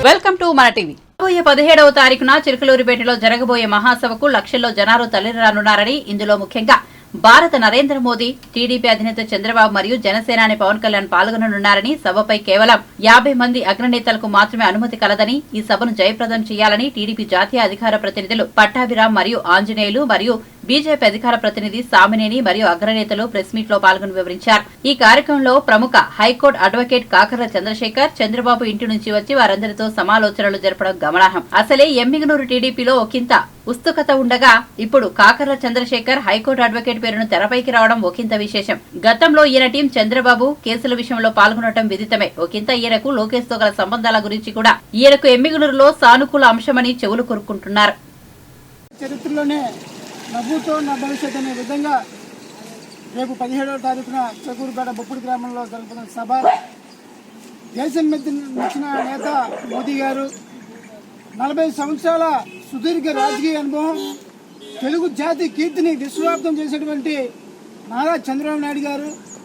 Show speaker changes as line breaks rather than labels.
Welcome to మన TV. 17వ తారీఖున చిరుకలూరిపేటలో జరగబోయే మహాసభకు లక్షల్లో జనాలు తరలిరానున్నారని, ఇందులో ముఖ్యంగా భారత నరేంద్ర మోదీ, టీడీపీ అధినేత చంద్రబాబు మరియు జనసేనాని పవన్ కళ్యాణ్ పాల్గొననున్నారని, సభపై కేవలం 50 మంది అగ్రనేతలకు మాత్రమే అనుమతి కలదని, ఈ సభను జయప్రదం చేయాలని టీడీపీ జాతీయ అధికార ప్రతినిధులు పట్టాభిరామ్ మరియు ఆంజనేయులు మరియు బీజేపీ అధికార ప్రతినిధి సామినేని మరియు అగ్రనేతలు ప్రెస్ మీట్ లో పాల్గొని వివరించారు. ఈ కార్యక్రమంలో ప్రముఖ హైకోర్టు అడ్వకేట్ కాకర్ల చంద్రశేఖర్ చంద్రబాబు ఇంటి నుంచి వచ్చి వారందరితో సమాలోచనలు జరపడం గమనార్హం. అసలే ఎమ్మిగనూరు టీడీపీలో ఒకంత ఉత్సుకత ఉండగా ఇప్పుడు కాకర్ల చంద్రశేఖర్ హైకోర్టు అడ్వకేట్ పేరును తెరపైకి రావడం ఒకంత విశేషం. గతంలో ఈయన టీం చంద్రబాబు కేసుల విషయంలో పాల్గొనడం విదితమే. ఒకంత ఈయనకు లోకేష్ తో గల సంబంధాల గురించి కూడా ఈయనకు ఎమ్మిగనూరులో సానుకూల అంశమని చెవులు కొరుక్కుంటున్నారు.
చరిత్రలోనే నవ్వుతో నా భవిష్యత్ అనే విధంగా రేపు 17వ తారీఖున చిలకూరుపేట బొప్పుడు గ్రామంలో జరుగుతున్న సభ. దేశం మెచ్చిన నేత మోదీ గారు 40 సంవత్సరాల సుదీర్ఘ రాజకీయ అనుభవం, తెలుగు జాతి కీర్తిని విశ్వవ్యాప్తం చేసేటువంటి నారా చంద్రబాబు నాయుడు గారు